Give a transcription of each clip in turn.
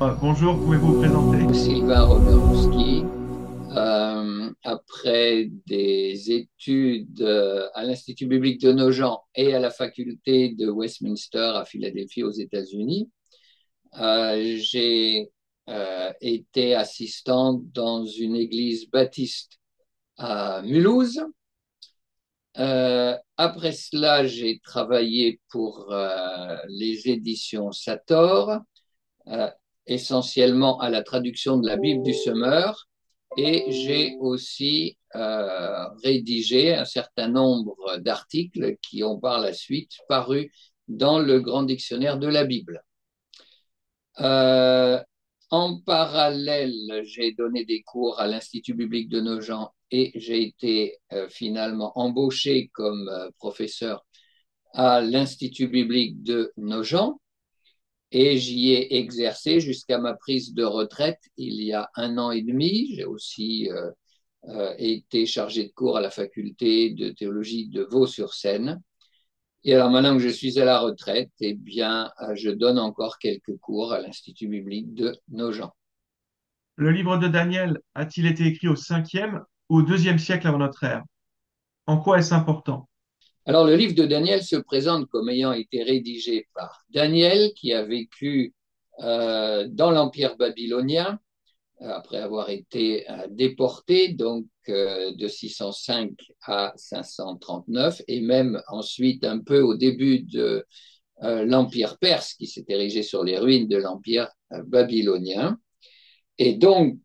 Bonjour, pouvez-vous vous présenter? Sylvain Romerowski, après des études à l'Institut biblique de Nogent et à la faculté de Westminster à Philadelphie aux États-Unis, j'ai été assistant dans une église baptiste à Mulhouse. Après cela, j'ai travaillé pour les éditions Sator, euh, essentiellement à la traduction de la Bible du Semeur, et j'ai aussi rédigé un certain nombre d'articles qui ont par la suite paru dans le Grand Dictionnaire de la Bible. Euh, En parallèle, j'ai donné des cours à l'Institut biblique de Nogent et j'ai été finalement embauché comme professeur à l'Institut biblique de Nogent et j'y ai exercé jusqu'à ma prise de retraite il y a 1 an et demi. J'ai aussi été chargé de cours à la faculté de théologie de Vaux-sur-Seine. Et alors maintenant que je suis à la retraite, eh bien, je donne encore quelques cours à l'Institut biblique de Nogent. Le livre de Daniel a-t-il été écrit au 5e ou au 2e siècle avant notre ère? En quoi est-ce important? Alors, le livre de Daniel se présente comme ayant été rédigé par Daniel, qui a vécu dans l'Empire babylonien, après avoir été déporté, donc de 605 à 539, et même ensuite un peu au début de l'Empire perse, qui s'est érigé sur les ruines de l'Empire babylonien. Et donc,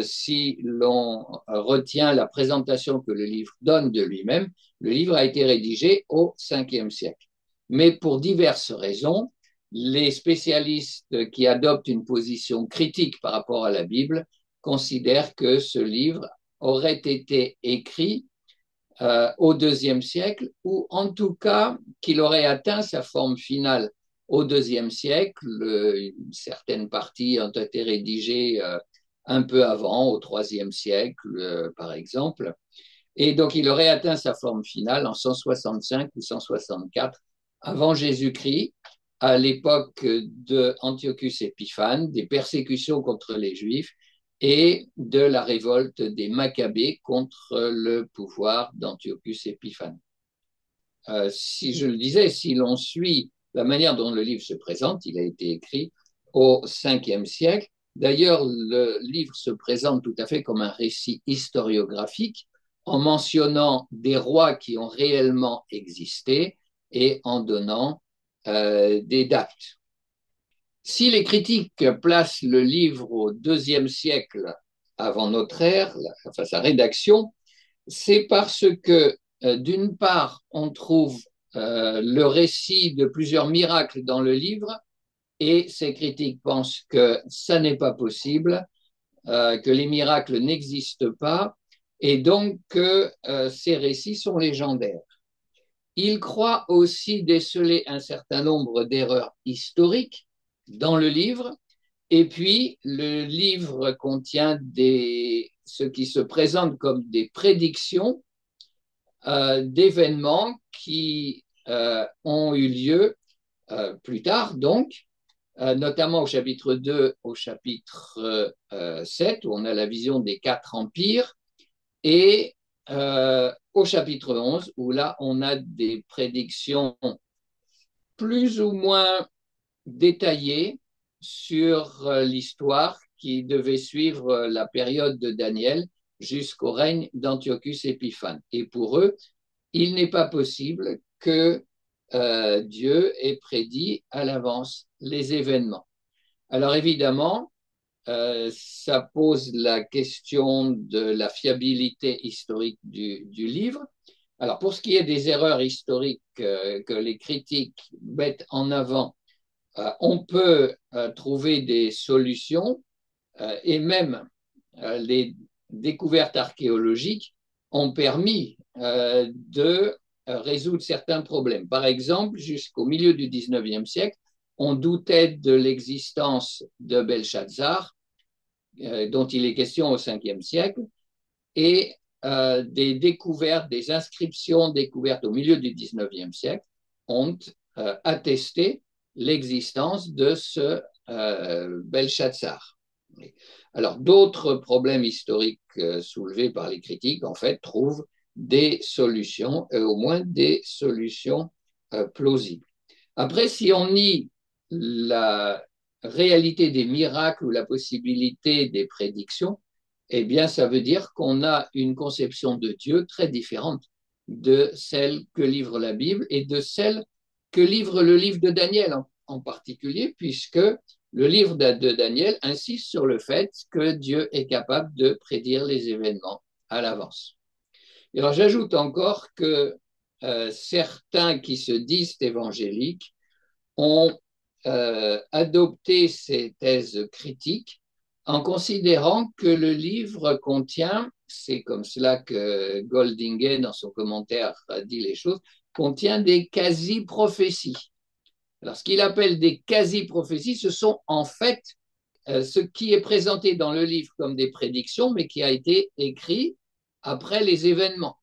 si l'on retient la présentation que le livre donne de lui-même, le livre a été rédigé au 5e siècle. Mais pour diverses raisons, les spécialistes qui adoptent une position critique par rapport à la Bible considèrent que ce livre aurait été écrit au 2e siècle, ou en tout cas qu'il aurait atteint sa forme finale au 2e siècle. Une certaine partie ont été rédigées un peu avant, au 3e siècle, par exemple. Et donc, il aurait atteint sa forme finale en 165 ou 164 avant Jésus-Christ, à l'époque de Antiochus Épiphane, des persécutions contre les Juifs et de la révolte des Maccabées contre le pouvoir d'Antiochus Épiphane. Si je le disais, si l'on suit la manière dont le livre se présente, il a été écrit au 5e siècle. D'ailleurs, le livre se présente tout à fait comme un récit historiographique en mentionnant des rois qui ont réellement existé et en donnant des dates. Si les critiques placent le livre au 2e siècle avant notre ère, enfin sa rédaction, c'est parce que, d'une part, on trouve le récit de plusieurs miracles dans le livre, et ces critiques pensent que ça n'est pas possible, que les miracles n'existent pas, et donc que ces récits sont légendaires. Ils croient aussi déceler un certain nombre d'erreurs historiques dans le livre, et puis le livre contient ce qui se présente comme des prédictions d'événements qui ont eu lieu plus tard, donc, notamment au chapitre 2, au chapitre 7, où on a la vision des 4 empires, et au chapitre 11, où là, on a des prédictions plus ou moins détaillées sur l'histoire qui devait suivre la période de Daniel jusqu'au règne d'Antiochus Épiphane. Et pour eux, il n'est pas possible que Dieu ait prédit à l'avance les événements. Alors évidemment, ça pose la question de la fiabilité historique du livre. Alors pour ce qui est des erreurs historiques que les critiques mettent en avant, on peut trouver des solutions, et même les découvertes archéologiques ont permis de résoudre certains problèmes. Par exemple, jusqu'au milieu du 19e siècle, on doutait de l'existence de Belshazzar, dont il est question au 5e siècle, et des découvertes, des inscriptions découvertes au milieu du 19e siècle ont attesté l'existence de ce Belshazzar. Alors, d'autres problèmes historiques soulevés par les critiques, en fait, trouvent des solutions, au moins des solutions plausibles. Après, si on nie la réalité des miracles ou la possibilité des prédictions, eh bien, ça veut dire qu'on a une conception de Dieu très différente de celle que livre la Bible et de celle que livre le livre de Daniel en particulier, puisque le livre de Daniel insiste sur le fait que Dieu est capable de prédire les événements à l'avance. Et alors, j'ajoute encore que certains qui se disent évangéliques ont adopté ces thèses critiques en considérant que le livre contient, c'est comme cela que Goldingay, dans son commentaire, a dit les choses, contient des quasi-prophéties. Alors, ce qu'il appelle des quasi-prophéties, ce sont en fait ce qui est présenté dans le livre comme des prédictions, mais qui a été écrit après les événements.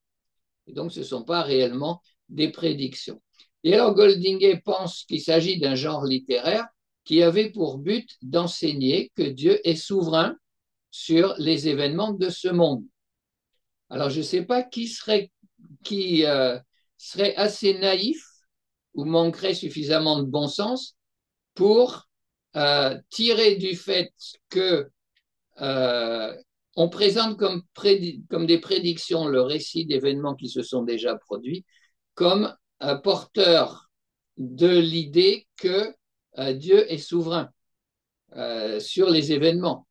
Et donc, ce ne sont pas réellement des prédictions. Et alors, Goldingay pense qu'il s'agit d'un genre littéraire qui avait pour but d'enseigner que Dieu est souverain sur les événements de ce monde. Alors, je ne sais pas qui serait assez naïf ou manquerait suffisamment de bon sens pour tirer du fait que on présente comme des prédictions le récit d'événements qui se sont déjà produits, comme porteur de l'idée que Dieu est souverain sur les événements.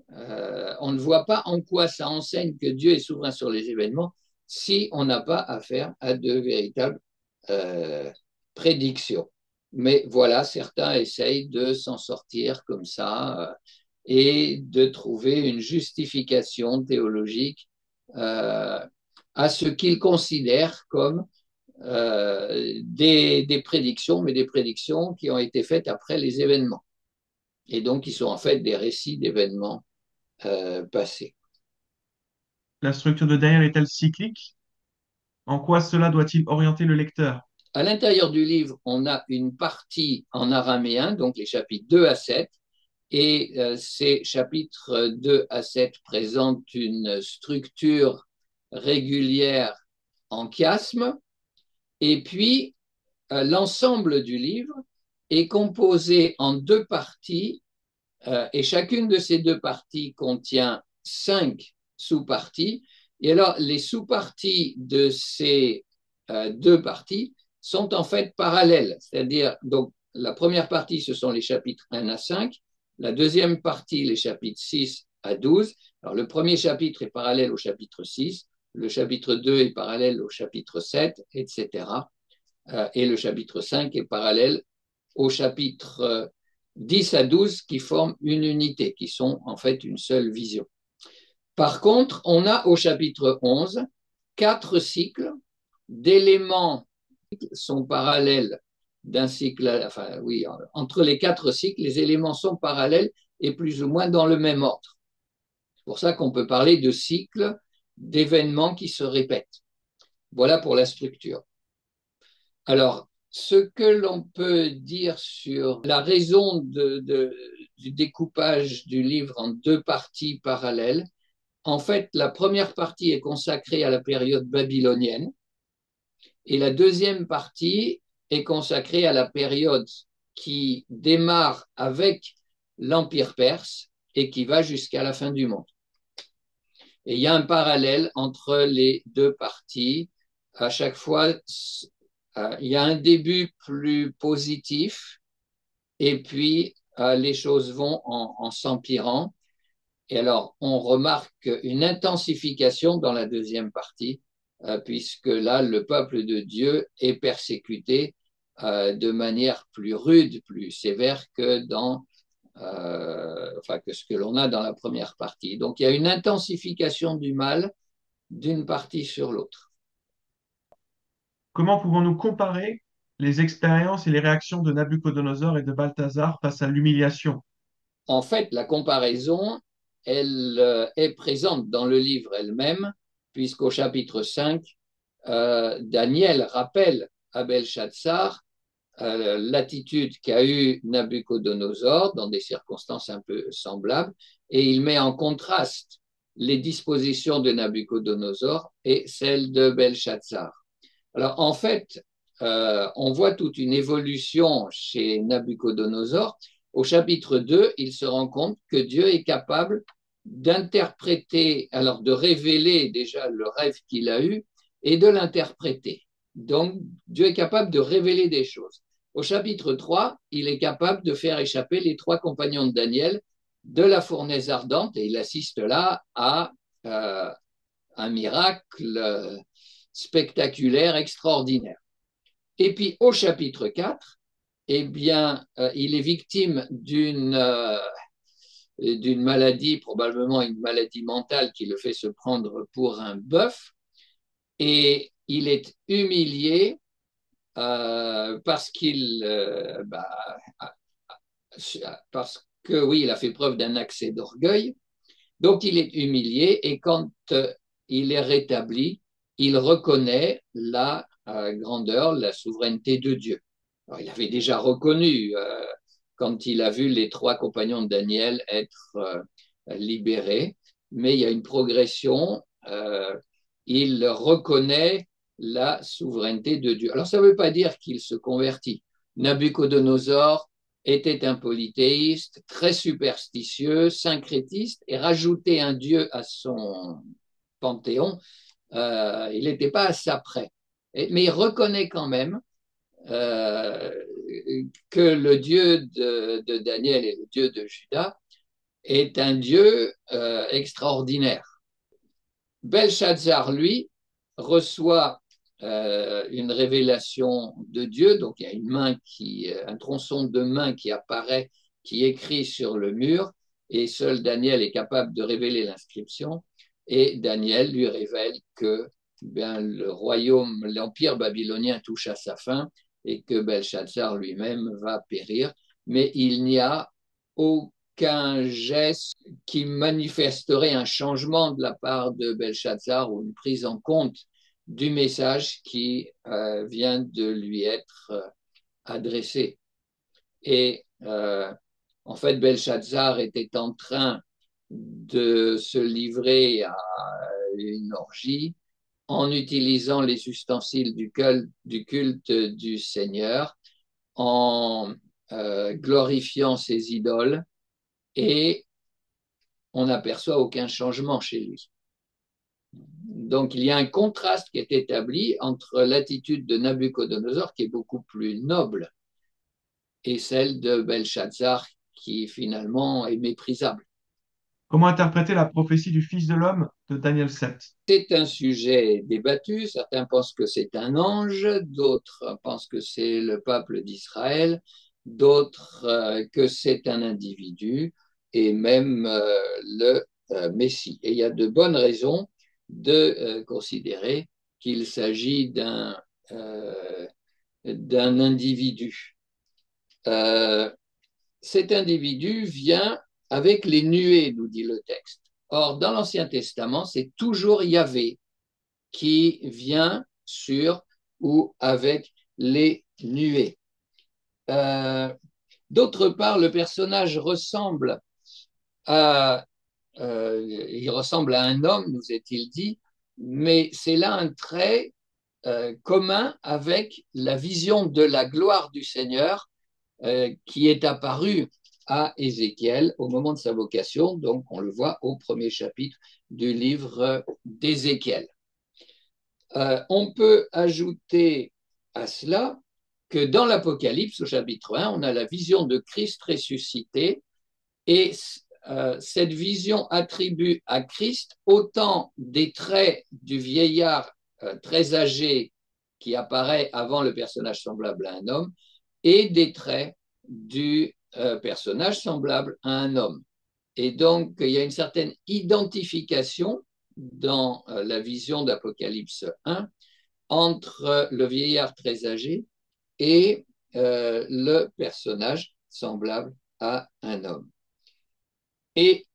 On ne voit pas en quoi ça enseigne que Dieu est souverain sur les événements si on n'a pas affaire à de véritables prédictions. Mais voilà, certains essayent de s'en sortir comme ça et de trouver une justification théologique à ce qu'ils considèrent comme des prédictions, mais des prédictions qui ont été faites après les événements. Et donc, qui sont en fait des récits d'événements passés. La structure de Daniel est-elle cyclique? En quoi cela doit-il orienter le lecteur? À l'intérieur du livre, on a une partie en araméen, donc les chapitres 2 à 7, et ces chapitres 2 à 7 présentent une structure régulière en chiasme, et puis l'ensemble du livre est composé en deux parties, et chacune de ces deux parties contient 5 sous-parties. Et alors, les sous-parties de ces deux parties sont en fait parallèles. C'est-à-dire, donc, la première partie, ce sont les chapitres 1 à 5. La deuxième partie, les chapitres 6 à 12. Alors, le premier chapitre est parallèle au chapitre 6. Le chapitre 2 est parallèle au chapitre 7, etc. Et le chapitre 5 est parallèle au chapitre 10 à 12 qui forment une unité, qui sont en fait une seule vision. Par contre, on a au chapitre 11 4 cycles d'éléments qui sont parallèles d'un cycle, enfin oui, entre les 4 cycles, les éléments sont parallèles et plus ou moins dans le même ordre. C'est pour ça qu'on peut parler de cycles d'événements qui se répètent. Voilà pour la structure. Alors, ce que l'on peut dire sur la raison du découpage du livre en deux parties parallèles, en fait, la première partie est consacrée à la période babylonienne et la deuxième partie est consacrée à la période qui démarre avec l'Empire perse et qui va jusqu'à la fin du monde. Et il y a un parallèle entre les deux parties. À chaque fois, il y a un début plus positif et puis les choses vont en s'empirant. Et alors, on remarque une intensification dans la deuxième partie, puisque là, le peuple de Dieu est persécuté de manière plus rude, plus sévère que que ce que l'on a dans la première partie. Donc, il y a une intensification du mal d'une partie sur l'autre. Comment pouvons-nous comparer les expériences et les réactions de Nabuchodonosor et de Balthazar face à l'humiliation? En fait, la comparaison, elle est présente dans le livre elle-même, puisqu'au chapitre 5, Daniel rappelle à Belshazzar l'attitude qu'a eue Nabuchodonosor dans des circonstances un peu semblables, et il met en contraste les dispositions de Nabuchodonosor et celles de Belshazzar. Alors en fait, on voit toute une évolution chez Nabuchodonosor. Au chapitre 2, il se rend compte que Dieu est capable d'interpréter, alors de révéler déjà le rêve qu'il a eu et de l'interpréter. Donc Dieu est capable de révéler des choses. Au chapitre 3, il est capable de faire échapper les trois compagnons de Daniel de la fournaise ardente et il assiste là à un miracle spectaculaire, extraordinaire. Et puis au chapitre 4, eh bien, il est victime d'une maladie, probablement une maladie mentale qui le fait se prendre pour un bœuf, et il est humilié parce parce que oui, il a fait preuve d'un accès d'orgueil. Donc il est humilié et quand il est rétabli, il reconnaît la grandeur, la souveraineté de Dieu. Alors, il avait déjà reconnu quand il a vu les trois compagnons de Daniel être libérés, mais il y a une progression. Il reconnaît la souveraineté de Dieu. Alors ça ne veut pas dire qu'il se convertit. Nabuchodonosor était un polythéiste, très superstitieux, syncrétiste, et rajouter un dieu à son panthéon, il n'était pas à ça près. Mais il reconnaît quand même euh, que le Dieu de Daniel et le Dieu de Juda est un Dieu extraordinaire. Belshazzar, lui, reçoit une révélation de Dieu, donc il y a une main un tronçon de main qui apparaît, qui écrit sur le mur, et seul Daniel est capable de révéler l'inscription, et Daniel lui révèle que bien, le royaume, l'empire babylonien touche à sa fin, et que Belshazzar lui-même va périr, mais il n'y a aucun geste qui manifesterait un changement de la part de Belshazzar ou une prise en compte du message qui vient de lui être adressé. Et en fait, Belshazzar était en train de se livrer à une orgie en utilisant les ustensiles du culte du Seigneur, en glorifiant ses idoles, et on n'aperçoit aucun changement chez lui. Donc, il y a un contraste qui est établi entre l'attitude de Nabuchodonosor, qui est beaucoup plus noble, et celle de Belshazzar, qui finalement est méprisable. Comment interpréter la prophétie du Fils de l'homme de Daniel 7? C'est un sujet débattu. Certains pensent que c'est un ange, d'autres pensent que c'est le peuple d'Israël, d'autres que c'est un individu et même le Messie. Et il y a de bonnes raisons de considérer qu'il s'agit d'un individu. Euh, Cet individu vient avec les nuées, nous dit le texte. Or, dans l'Ancien Testament, c'est toujours Yahvé qui vient sur ou avec les nuées. D'autre part, le personnage ressemble il ressemble à un homme, nous est-il dit, mais c'est là un trait commun avec la vision de la gloire du Seigneur qui est apparue à Ézéchiel au moment de sa vocation. Donc, on le voit au premier chapitre du livre d'Ézéchiel. On peut ajouter à cela que dans l'Apocalypse, au chapitre 1, on a la vision de Christ ressuscité et cette vision attribue à Christ autant des traits du vieillard très âgé qui apparaît avant le personnage semblable à un homme et des traits du personnage semblable à un homme. Et donc, il y a une certaine identification dans la vision d'Apocalypse 1 entre le vieillard très âgé et le personnage semblable à un homme. Et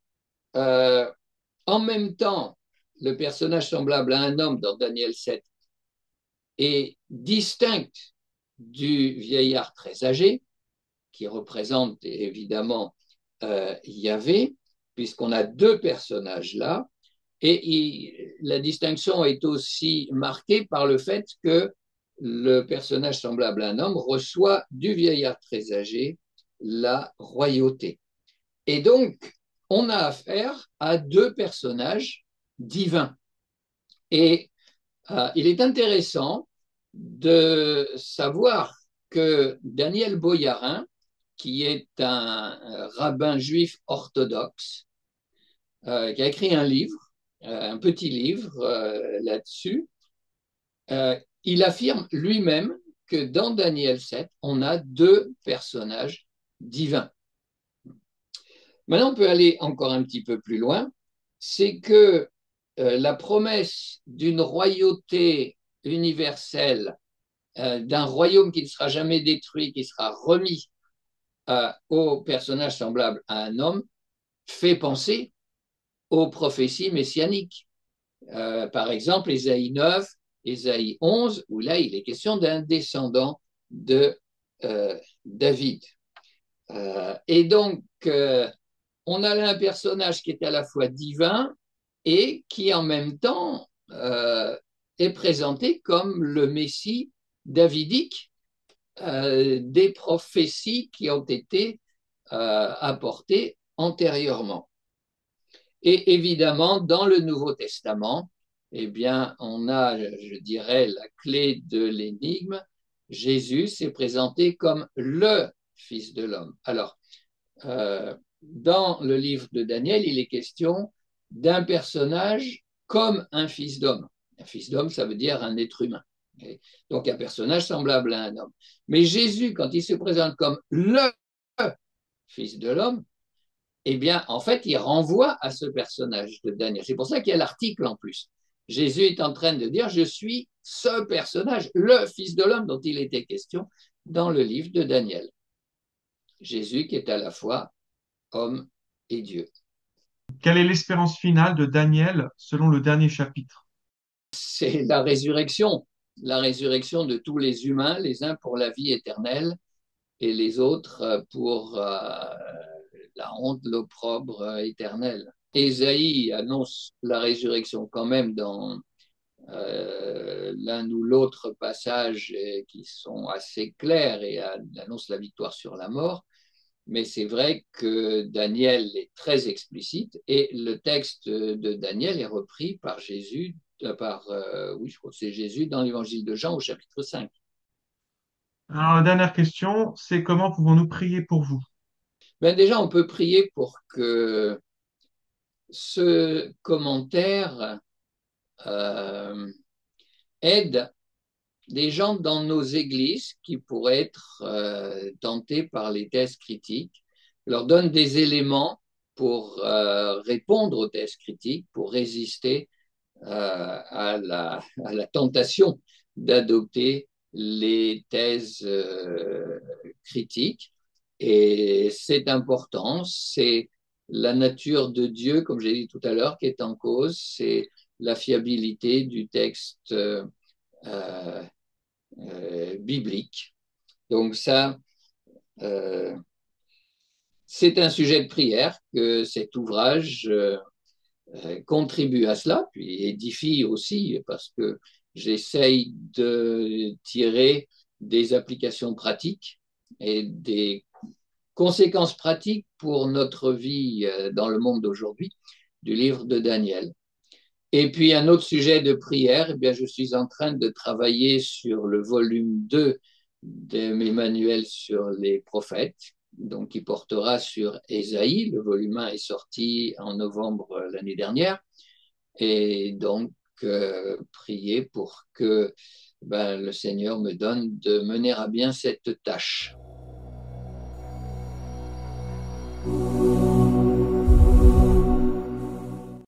en même temps, le personnage semblable à un homme dans Daniel 7 est distinct du vieillard très âgé, qui représente évidemment Yahvé, puisqu'on a deux personnages là. Et la distinction est aussi marquée par le fait que le personnage semblable à un homme reçoit du vieillard très âgé la royauté. Et donc, on a affaire à deux personnages divins. Et il est intéressant de savoir que Daniel Boyarin, qui est un rabbin juif orthodoxe, qui a écrit un livre, un petit livre là-dessus, il affirme lui-même que dans Daniel 7, on a deux personnages divins. Maintenant, on peut aller encore un petit peu plus loin. C'est que la promesse d'une royauté universelle, d'un royaume qui ne sera jamais détruit, qui sera remis au personnage semblable à un homme, fait penser aux prophéties messianiques. Par exemple, Ésaïe 9, Ésaïe 11, où là, il est question d'un descendant de David. Et donc, on a là un personnage qui est à la fois divin et qui en même temps est présenté comme le Messie davidique des prophéties qui ont été apportées antérieurement. Et évidemment, dans le Nouveau Testament, eh bien, on a, je dirais, la clé de l'énigme. Jésus s'est présenté comme le Fils de l'homme. Alors, dans le livre de Daniel, il est question d'un personnage comme un fils d'homme. Un fils d'homme, ça veut dire un être humain. Donc, un personnage semblable à un homme. Mais Jésus, quand il se présente comme le Fils de l'homme, eh bien, en fait, il renvoie à ce personnage de Daniel. C'est pour ça qu'il y a l'article en plus. Jésus est en train de dire, je suis ce personnage, le Fils de l'homme dont il était question dans le livre de Daniel. Jésus qui est à la fois homme et Dieu. Quelle est l'espérance finale de Daniel selon le dernier chapitre? C'est la résurrection de tous les humains, les uns pour la vie éternelle et les autres pour la honte, l'opprobre éternel. Ésaïe annonce la résurrection quand même dans l'un ou l'autre passage qui sont assez clairs et annonce la victoire sur la mort. Mais c'est vrai que Daniel est très explicite et le texte de Daniel est repris par Jésus, oui, je crois que c'est Jésus dans l'évangile de Jean au chapitre 5. Alors, la dernière question, c'est comment pouvons-nous prier pour vous? Ben déjà, on peut prier pour que ce commentaire aide des gens dans nos églises qui pourraient être tentés par les thèses critiques, leur donne des éléments pour répondre aux thèses critiques, pour résister à la tentation d'adopter les thèses critiques. Et c'est important, c'est la nature de Dieu, comme j'ai dit tout à l'heure, qui est en cause, c'est la fiabilité du texte biblique. Donc ça, euh, c'est un sujet de prière que cet ouvrage contribue à cela, puis édifie aussi, parce que j'essaye de tirer des applications pratiques et des conséquences pratiques pour notre vie dans le monde d'aujourd'hui du livre de Daniel. Et puis un autre sujet de prière, eh bien, je suis en train de travailler sur le volume 2 de mes manuels sur les prophètes, donc qui portera sur Ésaïe. Le volume 1 est sorti en novembre l'année dernière. Et donc, prier pour que le Seigneur me donne de mener à bien cette tâche.